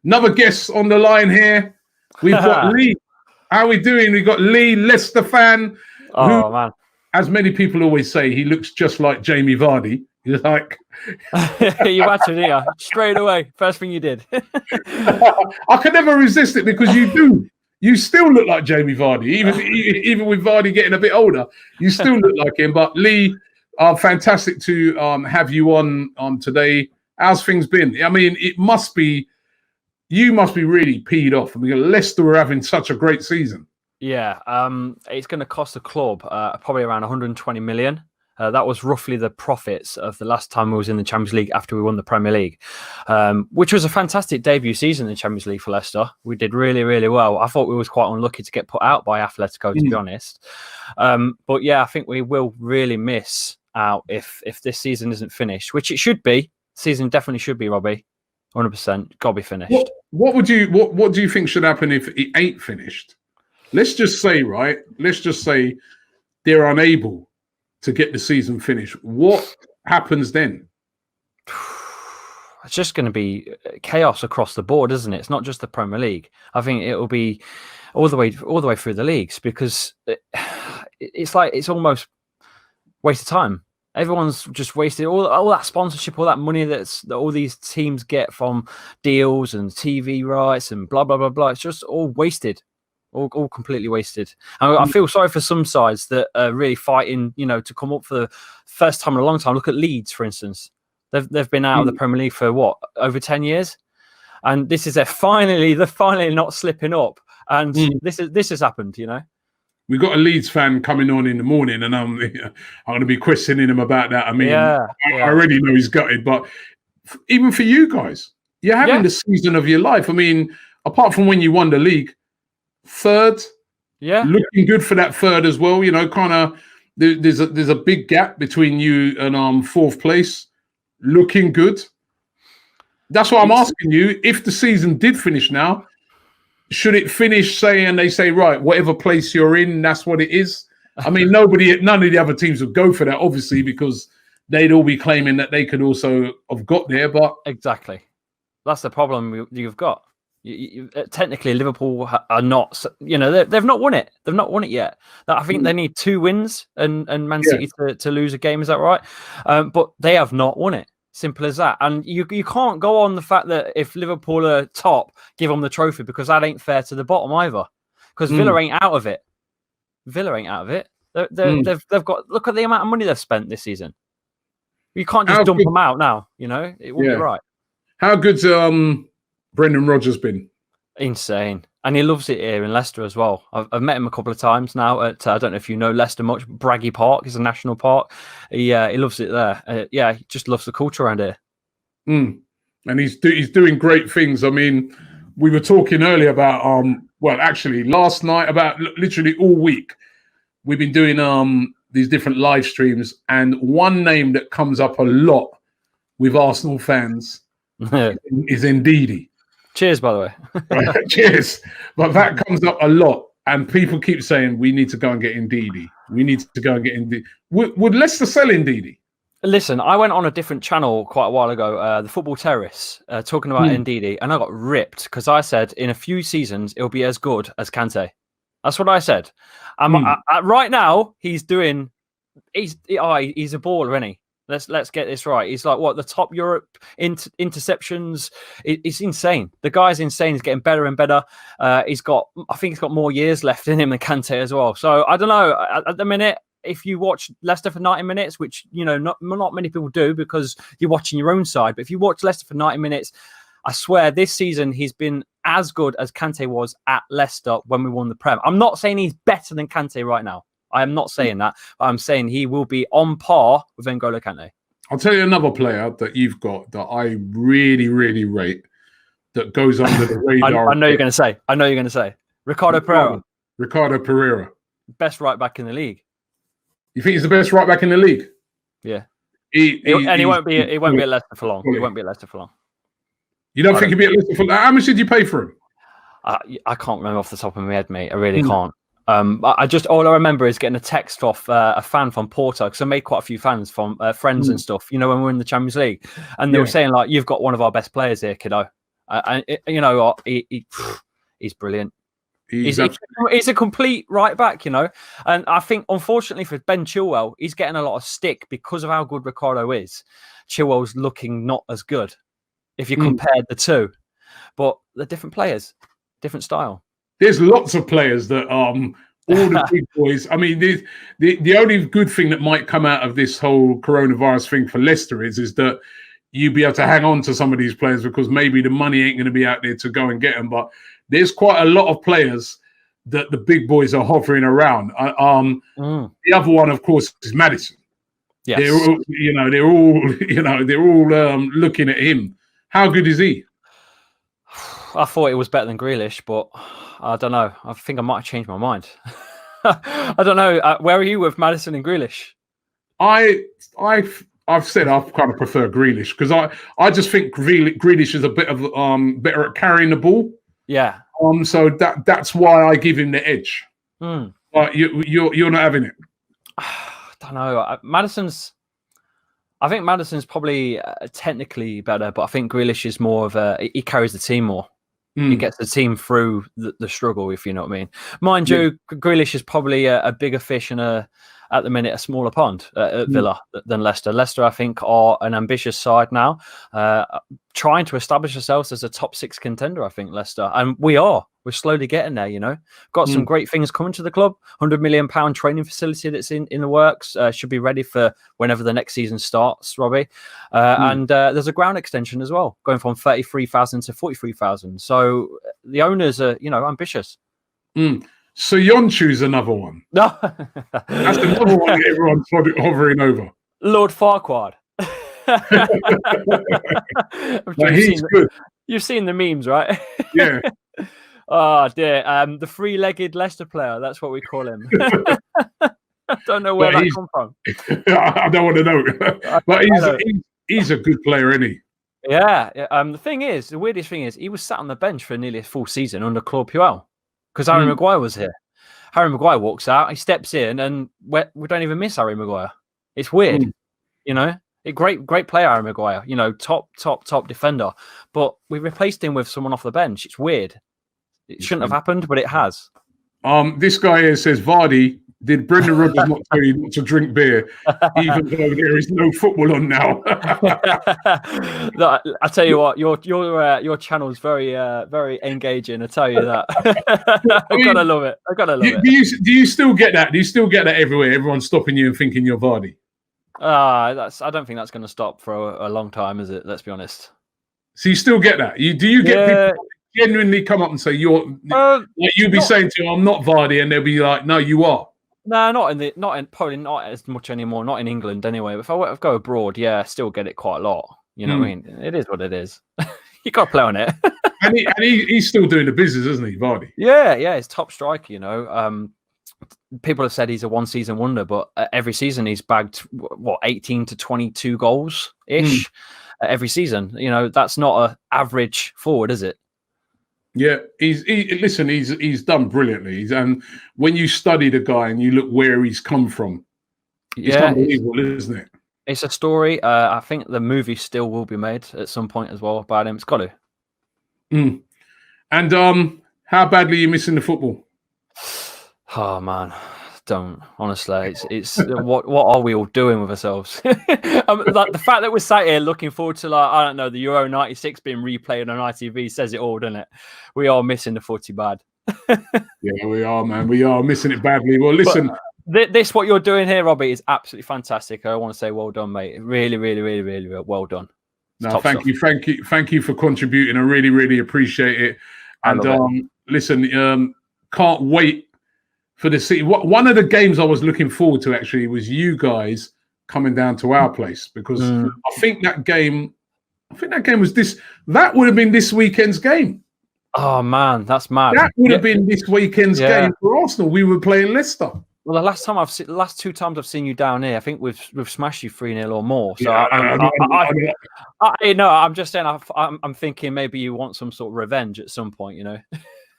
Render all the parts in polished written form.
Another guest on the line here. We've got Lee. How are we doing? We've got Lee, Leicester fan. Oh, man. As many people always say, he looks just like Jamie Vardy. He's like... You had to, didn't you? Straight away. First thing you did. I can never resist it because you do. You still look like Jamie Vardy. Even with Vardy getting a bit older, you still look like him. But Lee, fantastic to have you on today. How's things been? I mean, you must be really peed off. I mean, Leicester were having such a great season. Yeah, it's going to cost the club probably around 120 million. That was roughly the profits of the last time we was in the Champions League after we won the Premier League, which was a fantastic debut season in the Champions League for Leicester. We did really, really well. I thought we was quite unlucky to get put out by Atletico, to be honest. But yeah, I think we will really miss out if this season isn't finished, which it should be. Season definitely should be, Robbie. 100%. Got to be finished. What do you think should happen if it ain't finished? Let's just say they're unable to get the season finished. What happens then? It's just going to be chaos across the board, isn't it? It's not just the Premier League. I think it will be all the way through the leagues, because it's like it's almost waste of time. Everyone's just wasted all that sponsorship, all that money that all these teams get from deals and TV rights and blah blah blah blah. It's just all wasted. All completely wasted. I feel sorry for some sides that are really fighting, to come up for the first time in a long time. Look at Leeds, for instance. They've been out of the Premier League for what, over 10 years, and this is they're finally not slipping up. And this has happened. We've got a Leeds fan coming on in the morning, and I'm going to be questioning him about that. I mean, I already know he's gutted, but even for you guys, you're having the season of your life. I mean, apart from when you won the league. Third, looking good for that third as well. Kind of there's a big gap between you and fourth place. Looking good. That's what I'm asking you. If the season did finish now, should it finish and they say, right, whatever place you're in, that's what it is? I mean, none of the other teams would go for that, obviously, because they'd all be claiming that they could also have got there. But exactly, that's the problem you've got. Technically, Liverpool are not. They've not won it. They've not won it yet. I think they need 2 wins and Man City to lose a game. Is that right? But they have not won it. Simple as that. And you can't go on the fact that if Liverpool are top, give them the trophy, because that ain't fair to the bottom either. Because Villa ain't out of it. They've got, look at the amount of money they've spent this season. You can't just dump them out now. It won't be right. How good's Brendan Rodgers been? Insane. And he loves it here in Leicester as well. I've met him a couple of times now at, I don't know if you know Leicester much, Braggy Park is a national park. He loves it there. He just loves the culture around here. And he's doing great things. I mean, we were talking earlier about, actually last night, about literally all week, we've been doing these different live streams, and one name that comes up a lot with Arsenal fans is Ndidi. Cheers, by the way. Right, cheers. But that comes up a lot, and people keep saying we need to go and get Ndidi. We need to go and get Ndidi. Would Leicester sell Ndidi? Listen, I went on a different channel quite a while ago, the Football Terrace, talking about Ndidi, and I got ripped because I said in a few seasons it'll be as good as Kante. That's what I said. Right now, he's a baller, isn't he? Let's get this right. He's like the top Europe interceptions. It's insane. The guy's insane. He's getting better and better. I think he's got more years left in him than Kante as well. So I don't know. At the minute, if you watch Leicester for 90 minutes, which not many people do because you're watching your own side, but if you watch Leicester for 90 minutes, I swear this season he's been as good as Kante was at Leicester when we won the Prem. I'm not saying he's better than Kante right now. I am not saying that, but I'm saying he will be on par with N'Golo Kante. I'll tell you another player that you've got that I really, really rate that goes under the radar. I know you're going to say. Ricardo Pereira. Ricardo Pereira. Best right back in the league. You think he's the best right back in the league? Yeah. He won't be at Leicester for long. He won't be at Leicester for long. You don't think he'll be at Leicester for long? How much did you pay for him? I can't remember off the top of my head, mate. I really can't. All I remember is getting a text off a fan from Porto, because I made quite a few fans from friends and stuff, when we were in the Champions League, and they were saying, like, you've got one of our best players here, kiddo. And you know what? He's brilliant. He's a complete right back, you know. And I think, unfortunately for Ben Chilwell, he's getting a lot of stick because of how good Ricardo is. Chilwell's looking not as good if you compare the two. But they're different players, different style. There's lots of players that all the big boys. I mean, the only good thing that might come out of this whole coronavirus thing for Leicester is that you'll be able to hang on to some of these players because maybe the money ain't going to be out there to go and get them. But there's quite a lot of players that the big boys are hovering around. The other one, of course, is Maddison. Yes. They're all looking at him. How good is he? I thought it was better than Grealish, but I don't know. I think I might have changed my mind. I don't know. Where are you with Maddison and Grealish? I've said I kind of prefer Grealish because I just think Grealish is a bit of better at carrying the ball. Yeah. So that's why I give him the edge. But you're not having it. I don't know. I think Maddison's probably technically better, but I think Grealish is more of he carries the team more. He gets the team through the struggle, if you know what I mean. Mind you, Grealish is probably a bigger fish and at the minute a smaller pond at Villa than Leicester. Leicester, I think, are an ambitious side now, trying to establish ourselves as a top 6 contender, I think, Leicester. And we're slowly getting there, you know. Got some great things coming to the club. £100 million training facility that's in the works. Should be ready for whenever the next season starts, Robbie. And there's a ground extension as well, going from 33,000 to 43,000. So the owners are, you know, ambitious. So Yonchu's another one. No, that's another one that everyone's hovering over. Lord Farquaad. He's good. You've seen the memes, right? Yeah. Oh dear. The three-legged Leicester player. That's what we call him. I don't know where that come from. I don't want to know. But he's a good player, isn't he? Yeah. The weirdest thing is, he was sat on the bench for nearly a full season under Claude Puel. Because Harry Maguire was here. Harry Maguire walks out, he steps in, and we don't even miss Harry Maguire. It's weird, you know. A great player, Harry Maguire. You know, top defender. But we replaced him with someone off the bench. It's weird. It shouldn't have happened, but it has. This guy here says, Vardy, did Brendan Rodgers not tell you not to drink beer, even though there is no football on now? I tell you what, your channel's very engaging. I tell you that. I gotta love it. Do you still get that? Do you still get that everywhere? Everyone's stopping you and thinking you're Vardy. I don't think that's going to stop for a long time, is it? Let's be honest. So you still get that? Do you get people genuinely come up and say you'll be saying to them, I'm not Vardy, and they'll be like, no, you are. No, probably not as much anymore. Not in England anyway. But if I go abroad, I still get it quite a lot. You know what I mean? It is what it is. You got to play on it. and he's still doing the business, isn't he, Vardy? Yeah, he's top striker. You know, people have said he's a one-season wonder, but every season he's bagged 18 to 22 goals ish every season. You know, that's not an average forward, is it? Yeah, he's done brilliantly. And when you study the guy and you look where he's come from, it's unbelievable, isn't it? It's a story. I think the movie still will be made at some point as well about him. It's got to. And how badly are you missing the football? Oh man, don't honestly. It's what are we all doing with ourselves? Like the fact that we're sat here looking forward to the Euro '96 being replayed on ITV says it all, doesn't it? We are missing the footy bad. Yeah, we are, man. We are missing it badly. Well, listen, this what you're doing here, Robbie, is absolutely fantastic. I want to say well done, mate. Really, really, really, really well done. No, thank you for contributing. I really, really appreciate it. And listen, can't wait for the city. One of the games I was looking forward to actually was you guys coming down to our place because I think that game was this. That would have been this weekend's game. Oh man, that's mad. That would have been this weekend's game for Arsenal. We were playing Leicester. Well, the last 2 times I've seen you down here, I think we've smashed you 3-0 or more. So I'm just saying. I'm thinking maybe you want some sort of revenge at some point. You know,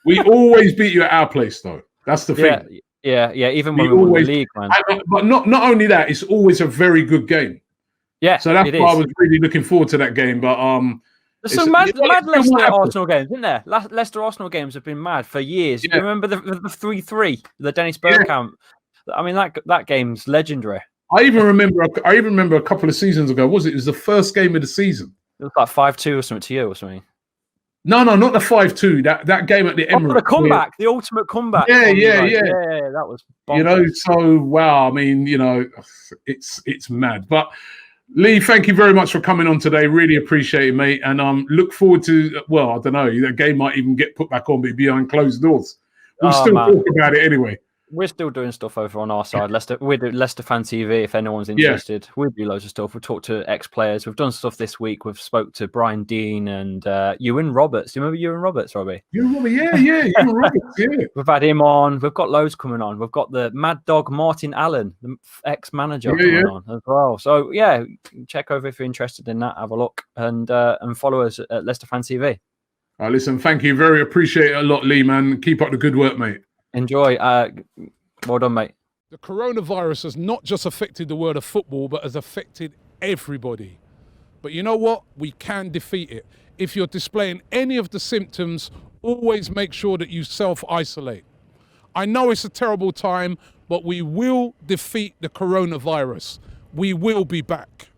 we always beat you at our place, though. That's the thing. Yeah. Even when we won the league, man. But not only that, it's always a very good game. Yeah. So that's why I was really looking forward to that game. But There's some mad Leicester Arsenal games, isn't there? Leicester Arsenal games have been mad for years. Yeah. You remember the 3-3, the Dennis Bergkamp? Yeah. I mean, that game's legendary. I even remember a couple of seasons ago. It was the first game of the season. It was like 5-2 or something to you or something. No, not the 5-2. That game at the Emirates. The comeback, the ultimate comeback. Yeah. That was bonkers. You know, so wow. I mean, you know, it's mad. But Lee, thank you very much for coming on today. Really appreciate it, mate. And look forward to, well, I don't know, the game might even get put back on, but behind closed doors. We'll still talk about it anyway. We're still doing stuff over on our side. We do Leicester FanTV if anyone's interested. Yeah. We do loads of stuff. We talk to ex-players. We've done stuff this week. We've spoke to Brian Dean and Ewan Roberts. Do you remember Ewan Roberts, Robbie? Ewan Roberts, yeah. Ewan Roberts, yeah. We've had him on. We've got loads coming on. We've got the Mad Dog Martin Allen, the ex-manager, coming on as well. So yeah, check over if you're interested in that. Have a look and follow us at Leicester FanTV. Listen, thank you. Very appreciate it a lot, Lee, man. Keep up the good work, mate. Enjoy. Well done, mate. The coronavirus has not just affected the world of football, but has affected everybody. But you know what? We can defeat it. If you're displaying any of the symptoms, always make sure that you self-isolate. I know it's a terrible time, but we will defeat the coronavirus. We will be back.